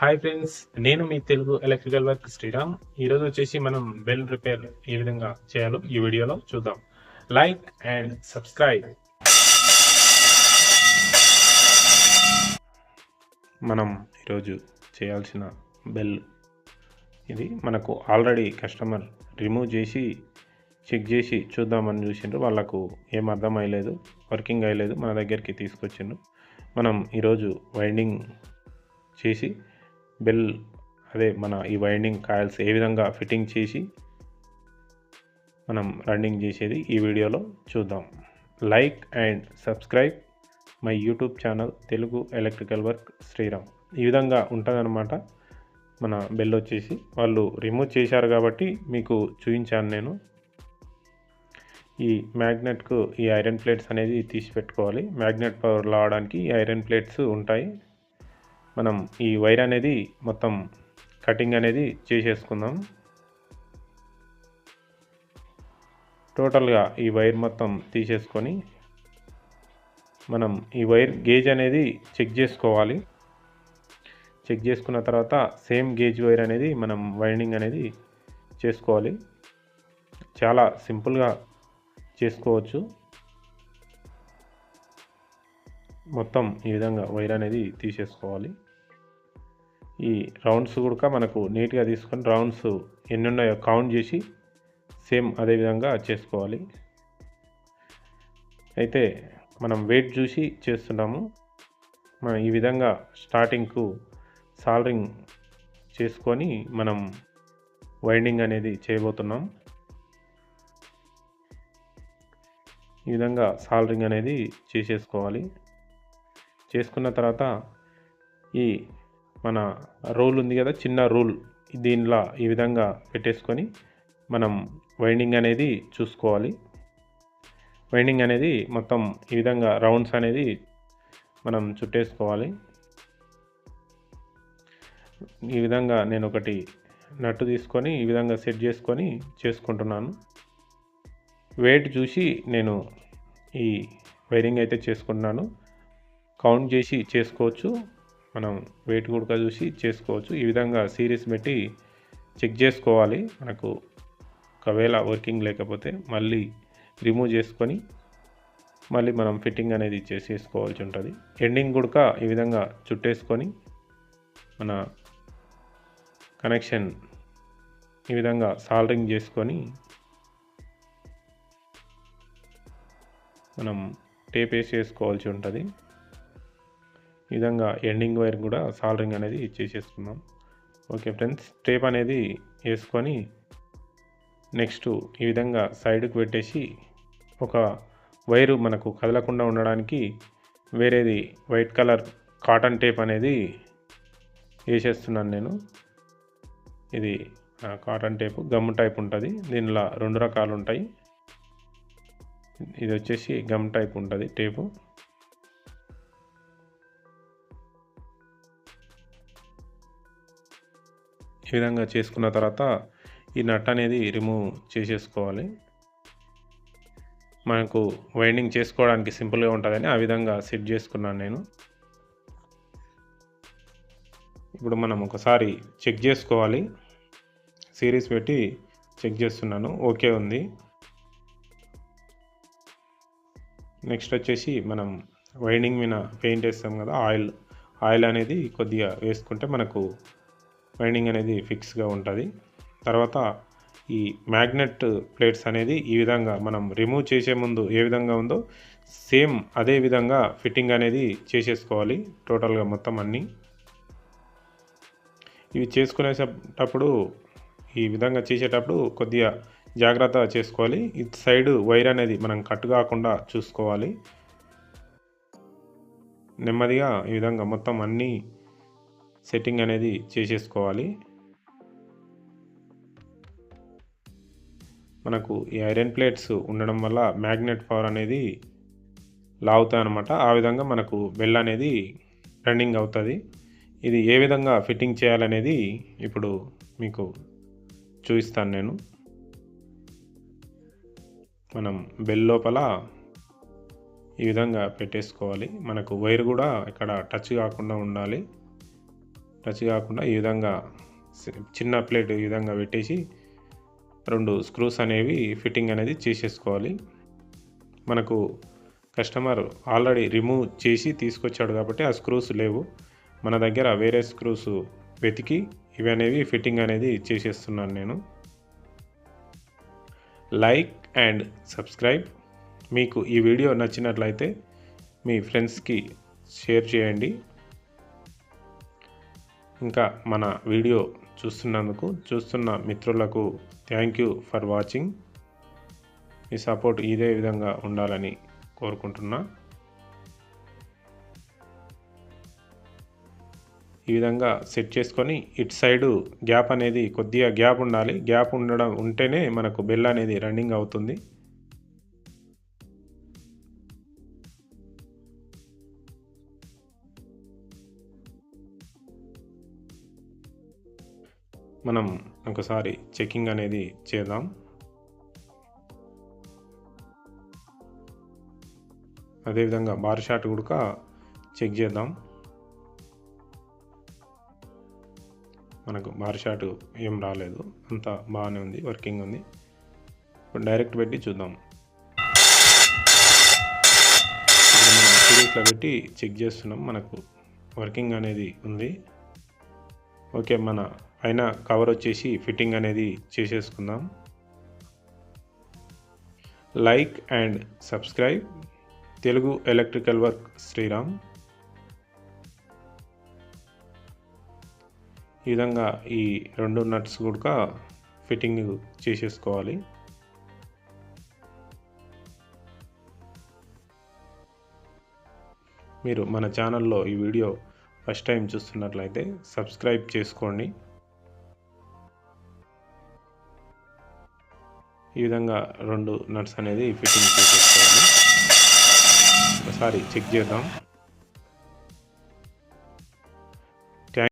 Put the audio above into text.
Hi friends, నేను మీ Telugu electrical work Sriram. ఈరోజు వచ్చేసి మనం బెల్ రిపేర్ ఏ విధంగా చేయాలో ఈ వీడియోలో చూద్దాం. Like and subscribe. మనం ఈరోజు చేయాల్సిన బెల్ ఇది మనకు ఆల్రెడీ కస్టమర్ రిమూవ్ చేసి చెక్ చేసి చూద్దామని చూసిండ్రు. వాళ్ళకు ఏం అర్థం అయ్యలేదు, వర్కింగ్ అయ్యలేదు, మన దగ్గరికి తీసుకొచ్చిండ్రు. మనం ఈరోజు వైండింగ్ చేసి బెల్ మన ఈ వైండింగ్ కాయిల్స్ ఏ విధంగా ఫిట్టింగ్ చేసి మనం రన్నింగ్ చేసేది ఈ వీడియోలో చూద్దాం. Like and subscribe my YouTube channel Telugu electrical work Sriram. ఈ విధంగా ఉంటుందన్నమాట. మన బెల్ వచ్చేసి వాళ్ళు రిమూవ్ చేశారు కాబట్టి మీకు చూపించాను నేను. ఈ మ్యాగ్నెట్కు ఈ ఐరన్ ప్లేట్స్ అనేది తీసి పెట్టుకోవాలి. మ్యాగ్నెట్ పవర్ లావడానికి ఈ ఐరన్ ప్లేట్స్ ఉంటాయి. మనం ఈ వైర్ అనేది మొత్తం కటింగ్ అనేది చేసేసుకుందాం. టోటల్గా ఈ వైర్ మొత్తం తీసేసుకొని మనం ఈ వైర్ గేజ్ అనేది చెక్ చేసుకోవాలి. చెక్ చేసుకున్న తర్వాత సేమ్ గేజ్ వైర్ అనేది మనం వైండింగ్ అనేది చేసుకోవాలి. చాలా సింపుల్గా చేసుకోవచ్చు. మొత్తం ఈ విధంగా వైర్ అనేది తీసేసుకోవాలి. ఈ రౌండ్స్ కూడా మనకు నీట్గా తీసుకొని రౌండ్స్ ఎన్ని ఉన్నాయో కౌంట్ చేసి సేమ్ అదే విధంగా చేసుకోవాలి. అయితే మనం వెయిట్ చూసి చేస్తున్నాము. మనం ఈ విధంగా స్టార్టింగ్కు సాల్డరింగ్ చేసుకొని మనం వైండింగ్ అనేది చేయబోతున్నాం. ఈ విధంగా సాల్డరింగ్ అనేది చేసేసుకోవాలి. చేసుకున్న తర్వాత ఈ మన రూల్ ఉంది కదా, చిన్న రూల్, దీనిలో ఈ విధంగా పెట్టేసుకొని మనం వైండింగ్ అనేది చూసుకోవాలి. వైండింగ్ అనేది మొత్తం ఈ విధంగా రౌండ్స్ అనేది మనం చుట్టేసుకోవాలి. ఈ విధంగా నేను ఒకటి నట్టు తీసుకొని ఈ విధంగా సెట్ చేసుకొని చేసుకుంటున్నాను. వెయిట్ చూసి నేను ఈ వైరింగ్ అయితే చేసుకుంటున్నాను. కౌంట్ చేసి చేసుకోవచ్చు, మనం వెయిట్ కూడా చూసి చేసుకోవచ్చు. ఈ విధంగా సిరీస్ పెట్టి చెక్ చేసుకోవాలి. మనకు ఒకవేళ వర్కింగ్ లేకపోతే మళ్ళీ రిమూవ్ చేసుకొని మళ్ళీ మనం ఫిట్టింగ్ అనేది చేసేసుకోవాల్సి ఉంటుంది. ఎండింగ్ కూడా ఈ విధంగా చుట్టేసుకొని మన కనెక్షన్ ఈ విధంగా సాల్డరింగ్ చేసుకొని మనం టేప్ వేసేసుకోవాల్సి ఉంటుంది. ఈ విధంగా ఎండింగ్ వైర్ కూడా సాల్డరింగ్ అనేది చేసేసుకుందాం. ఓకే ఫ్రెండ్స్, టేప్ అనేది వేసుకొని నెక్స్ట్ ఈ విధంగా సైడ్కి పెట్టేసి ఒక వైరు మనకు కదలకుండా ఉండడానికి వేరేది వైట్ కలర్ కాటన్ టేప్ అనేది వేసేస్తున్నాను నేను. ఇది కాటన్ టేపు, గమ్ టైప్ ఉంటుంది. దీనిలో 2 రకాలు ఉంటాయి. ఇది వచ్చేసి గమ్ టైప్ ఉంటుంది టేపు. ఈ విధంగా చేసుకున్న తర్వాత ఈ నట్ అనేది రిమూవ్ చేసేసుకోవాలి. మనకు వైండింగ్ చేసుకోవడానికి సింపుల్గా ఉంటుందని ఆ విధంగా సెట్ చేసుకున్నాను నేను. ఇప్పుడు మనం ఒకసారి చెక్ చేసుకోవాలి. సిరీస్ పెట్టి చెక్ చేస్తున్నాను, ఓకే ఉంది. నెక్స్ట్ వచ్చేసి మనం వైండింగ్ మీద పెయింట్ వేస్తాం కదా, ఆయిల్ అనేది కొద్దిగా వేసుకుంటే మనకు వైండింగ్ అనేది ఫిక్స్గా ఉంటుంది. తర్వాత ఈ మ్యాగ్నెట్ ప్లేట్స్ అనేది ఈ విధంగా మనం రిమూవ్ చేసే ముందు ఏ విధంగా ఉందో సేమ్ అదే విధంగా ఫిట్టింగ్ అనేది చేసేసుకోవాలి. టోటల్గా మొత్తం అన్నీ ఇవి చేసుకునేటప్పుడు ఈ విధంగా చేసేటప్పుడు కొద్దిగా జాగ్రత్త చేసుకోవాలి. ఇటు సైడ్ వైర్ అనేది మనం కట్ కాకుండా చూసుకోవాలి. నెమ్మదిగా ఈ విధంగా మొత్తం అన్నీ సెట్టింగ్ అనేది చేసేసుకోవాలి. మనకు ఈ ఐరన్ ప్లేట్స్ ఉండడం వల్ల మ్యాగ్నెట్ పవర్ అనేది లాగుతాయి అన్నమాట. ఆ విధంగా మనకు బెల్ అనేది రన్నింగ్ అవుతుంది. ఇది ఏ విధంగా ఫిట్టింగ్ చేయాలనేది ఇప్పుడు మీకు చూపిస్తాను నేను. మనం బెల్ లోపల ఈ విధంగా పెట్టేసుకోవాలి. మనకు వైర్ కూడా ఇక్కడ టచ్ కాకుండా ఉండాలి. టచ్ కాకుండా ఈ విధంగా చిన్న ప్లేట్ ఈ విధంగా పెట్టేసి 2 స్క్రూస్ అనేవి ఫిట్టింగ్ అనేది చేసేసుకోవాలి. మనకు కస్టమర్ ఆల్రెడీ రిమూవ్ చేసి తీసుకొచ్చాడు కాబట్టి ఆ స్క్రూస్ లేవు. మన దగ్గర వేరే స్క్రూస్ వెతికి ఇవి అనేవి ఫిట్టింగ్ అనేది చేసేస్తున్నాను నేను. Like and subscribe. మీకు ఈ వీడియో నచ్చినట్లయితే మీ ఫ్రెండ్స్కి షేర్ చేయండి. ఇంకా మన వీడియో చూస్తున్న మిత్రులకు thank you for watching. Me support ఇదే విధంగా ఉండాలని కోరుకుంటున్నా. ఈ విధంగా సెట్ చేసుకొని ఇటు సైడు గ్యాప్ అనేది కొద్దిగా గ్యాప్ ఉండాలి. గ్యాప్ ఉంటేనే మనకు బెల్ అనేది రన్నింగ్ అవుతుంది. మనం ఒకసారి చెకింగ్ అనేది చేద్దాం. అదేవిధంగా బార్ షాట్ కూడా చెక్ చేద్దాం. మనకు బార్ షాట్ ఏం రాలేదు, అంతా బాగానే ఉంది, వర్కింగ్ ఉంది. ఇప్పుడు డైరెక్ట్ పెట్టి చూద్దాం. ఇప్పుడు మనం సిరీస్లో పెట్టి చెక్ చేస్తున్నాం, మనకు వర్కింగ్ అనేది ఉంది. ఓకే, మన పైన కవర్ వచ్చేసి ఫిట్టింగ్ అనేది చేసేసుకుందాం. Like and subscribe. Telugu electrical work Sriram. ఈ విధంగా ఈ 2 నట్స్ కూడా ఫిట్టింగ్ చేసేసుకోవాలి. మీరు మన ఛానల్లో ఈ వీడియో ఫస్ట్ టైం చూస్తున్నట్లయితే సబ్స్క్రైబ్ చేసుకోండి. ఈ విధంగా 2 నట్స్ అనేది ఫిట్టింగ్ చేసేసుకోవాలి. ఒకసారి చెక్ చేద్దాం.